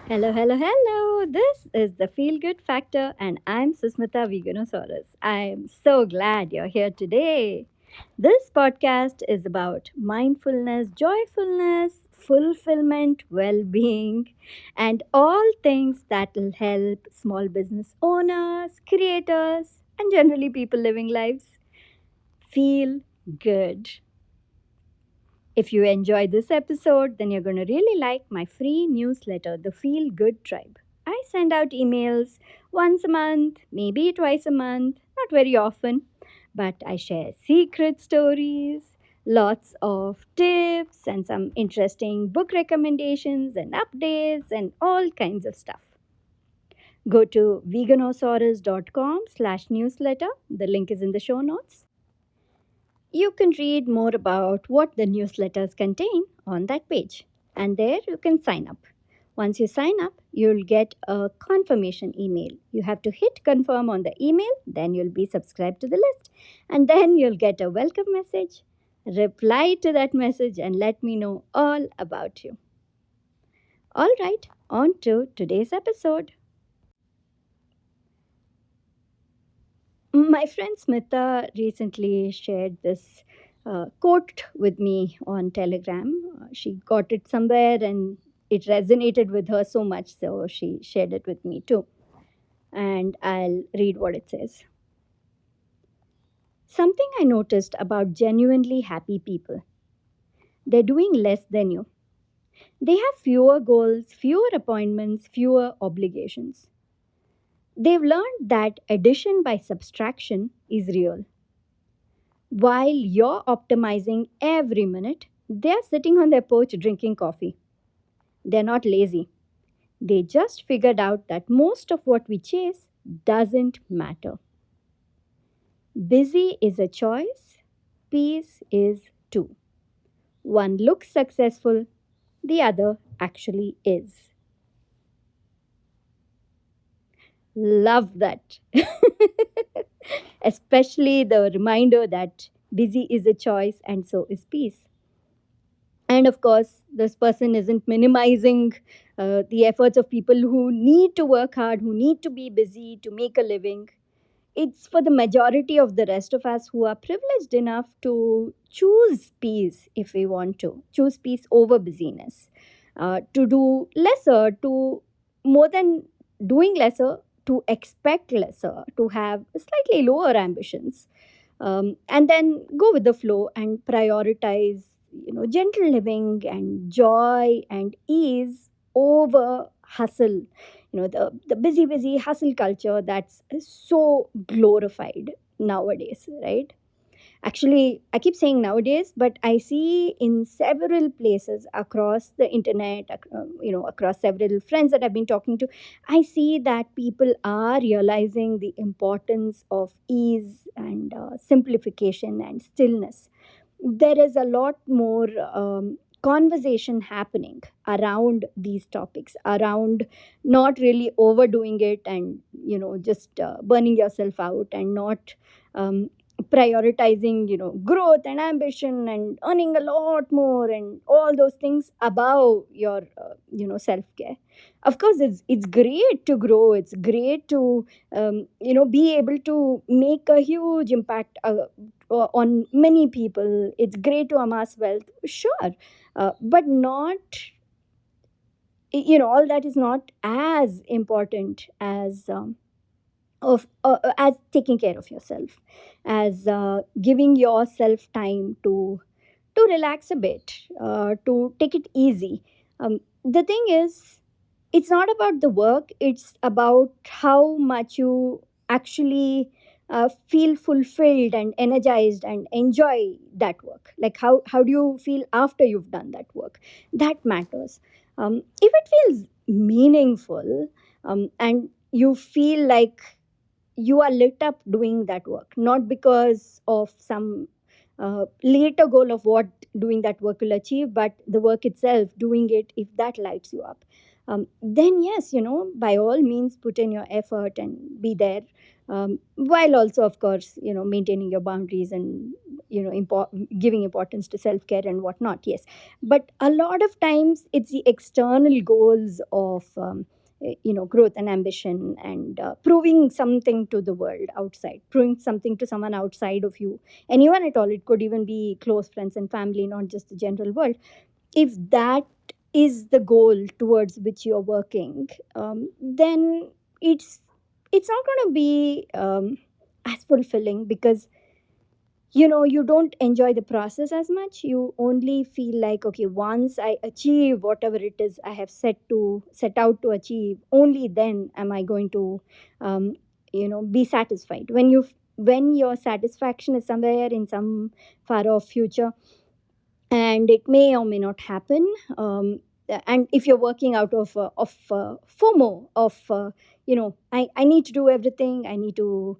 Hello, hello, hello. This is the Feel Good Factor, and I'm Susmita Veganosaurus. I'm so glad you're here today. This podcast is about mindfulness, joyfulness, fulfillment, well being, and all things that will help small business owners, creators, and generally people living lives feel good. If you enjoy this episode, then you're going to really like my free newsletter, The Feel Good Tribe. I send out emails once a month, maybe twice a month, not very often, but I share secret stories, lots of tips, and some interesting book recommendations and updates and all kinds of stuff. Go to veganosaurus.com/newsletter. The link is in the show notes. You can read more about what the newsletters contain on that page, and there you can sign up. Once you sign up, you'll get a confirmation email. You have to hit confirm on the email, then you'll be subscribed to the list, and then you'll get a welcome message. Reply to that message and let me know all about you. All right, on to today's episode. My friend Smita recently shared this quote with me on Telegram. She got it somewhere and it resonated with her so much, so she shared it with me too. And I'll read what it says. Something I noticed about genuinely happy people: they're doing less than you. They have fewer goals, fewer appointments, fewer obligations. They've learned that addition by subtraction is real. While you're optimizing every minute, they're sitting on their porch drinking coffee. They're not lazy. They just figured out that most of what we chase doesn't matter. Busy is a choice, peace is too. One looks successful, the other actually is. Love that. Especially the reminder that busy is a choice and so is peace. And of course, this person isn't minimizing the efforts of people who need to work hard, who need to be busy to make a living. It's for the majority of the rest of us who are privileged enough to choose peace if we want to, choose peace over busyness, to do lesser, to more than doing lesser, to expect lesser, to have slightly lower ambitions, and then go with the flow and prioritize, gentle living and joy and ease over hustle, the busy hustle culture that's so glorified nowadays, right? Actually, I keep saying nowadays, but I see in several places across the internet, across several friends that I've been talking to, I see that people are realizing the importance of ease and simplification and stillness. There is a lot more conversation happening around these topics, around not really overdoing it and just burning yourself out, and not um, prioritizing growth and ambition and earning a lot more and all those things above your self care. Of course, it's great to grow, it's great to be able to make a huge impact on many people. It's great to amass wealth, sure, but not, all that is not as important as taking care of yourself, as giving yourself time to relax a bit, to take it easy. The thing is, it's not about the work, it's about how much you actually feel fulfilled and energized and enjoy that work. Like, how do you feel after you've done that work? That matters. If it feels meaningful, and you feel like you are lit up doing that work, not because of some later goal of what doing that work will achieve, but the work itself, doing it, if that lights you up, then yes, by all means, put in your effort and be there, while also, of course, maintaining your boundaries and giving importance to self-care and whatnot. Yes, but a lot of times it's the external goals of growth and ambition, and proving something to the world outside, proving something to someone outside of you, anyone at all. It could even be close friends and family, not just the general world. If that is the goal towards which you're working, then it's it's not going to be as fulfilling, because you don't enjoy the process as much. You only feel like, okay, once I achieve whatever it is I have set out to achieve, only then am I going to be satisfied. When your satisfaction is somewhere in some far off future, and it may or may not happen. And if you're working out of FOMO, of I need to do everything, I need to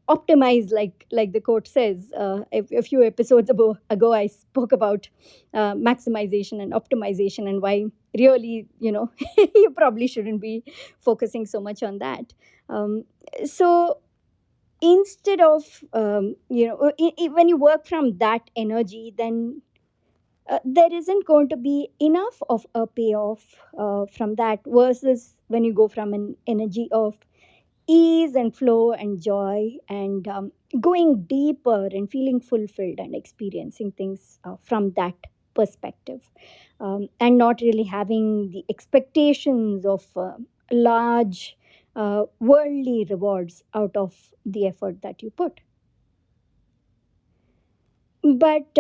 optimize, like the quote says. A few episodes ago I spoke about maximization and optimization, and why really you probably shouldn't be focusing so much on that. So instead of when you work from that energy, then there isn't going to be enough of a payoff from that, versus when you go from an energy of ease and flow and joy, and going deeper and feeling fulfilled and experiencing things from that perspective, and not really having the expectations of large worldly rewards out of the effort that you put. But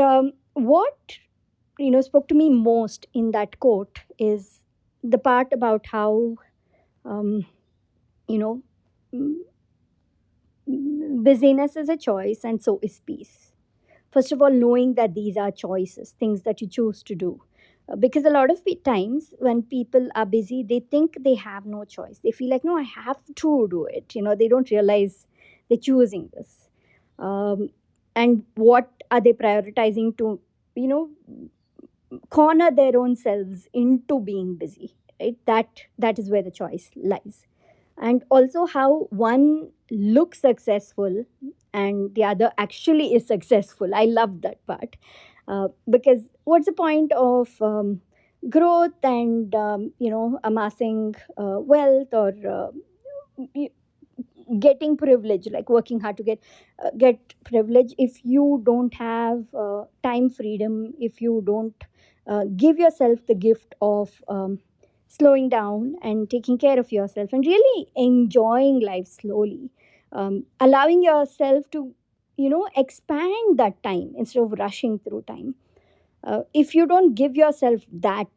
what spoke to me most in that quote is the part about how um, you know mm, busyness is a choice, and so is peace. First of all, knowing that these are choices, things that you choose to do. Because a lot of times when people are busy, they think they have no choice. They feel like, no, I have to do it. They don't realize they're choosing this. And what are they prioritizing to, you know, corner their own selves into being busy, right? That is where the choice lies. And also how one looks successful and the other actually is successful. I love that part. Because what's the point of growth and amassing wealth, or getting privilege, like working hard to get privilege, if you don't have time freedom, if you don't give yourself the gift of slowing down and taking care of yourself and really enjoying life slowly, allowing yourself to expand that time instead of rushing through time. If you don't give yourself that,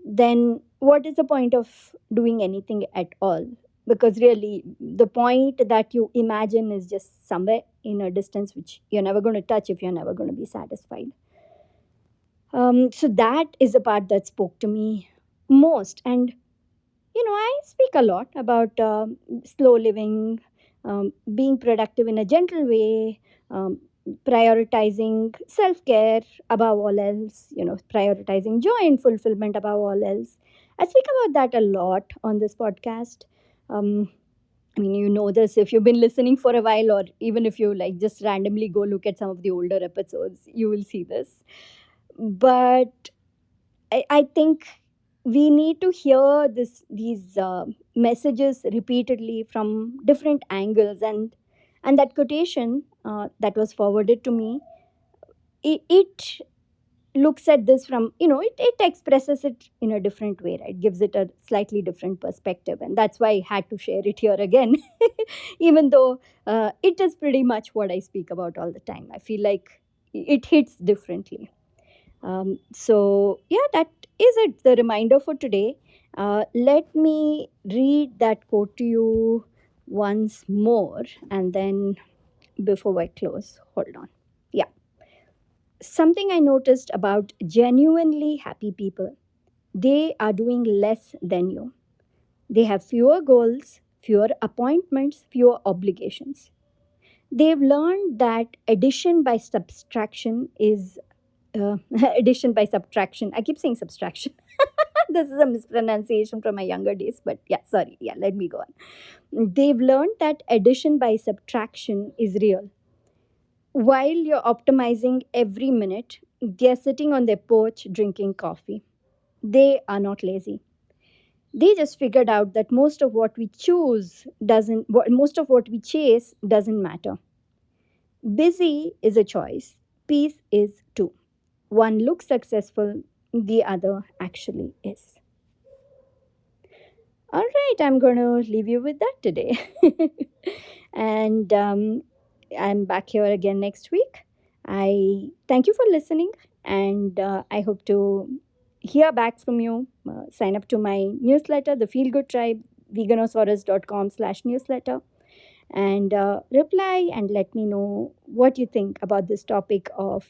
then what is the point of doing anything at all? Because really, the point that you imagine is just somewhere in a distance which you're never going to touch if you're never going to be satisfied. So that is the part that spoke to me most. And I speak a lot about slow living, being productive in a gentle way, prioritizing self care above all else, prioritizing joy and fulfillment above all else. I speak about that a lot on this podcast. Um, I mean, you know this if you've been listening for a while, or even if you like just randomly go look at some of the older episodes, you will see this. But I think we need to hear these messages repeatedly from different angles, and that quotation that was forwarded to me, it looks at this from, it expresses it in a different way, right? Gives it a slightly different perspective, and that's why I had to share it here again. Even though it is pretty much what I speak about all the time, I feel like it hits differently. So, yeah, that is it, the reminder for today. Let me read that quote to you once more, and then before I close, hold on. Yeah. Something I noticed about genuinely happy people: they are doing less than you. They have fewer goals, fewer appointments, fewer obligations. They've learned that addition by subtraction is addition by subtraction. I keep saying subtraction. This is a mispronunciation from my younger days, but yeah, sorry. Yeah, let me go on. They've learned that addition by subtraction is real. While you're optimizing every minute, they're sitting on their porch drinking coffee. They are not lazy. They just figured out that most of what we chase doesn't matter. Busy is a choice, peace is too. One looks successful, the other actually is. All right, I'm going to leave you with that today. And I'm back here again next week. I thank you for listening, and I hope to hear back from you. Sign up to my newsletter, The Feel Good Tribe, veganosaurus.com/newsletter, and reply and let me know what you think about this topic of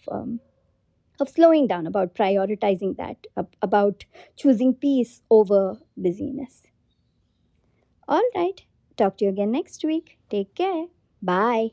slowing down, about prioritizing that, about choosing peace over busyness. All right. Talk to you again next week. Take care. Bye.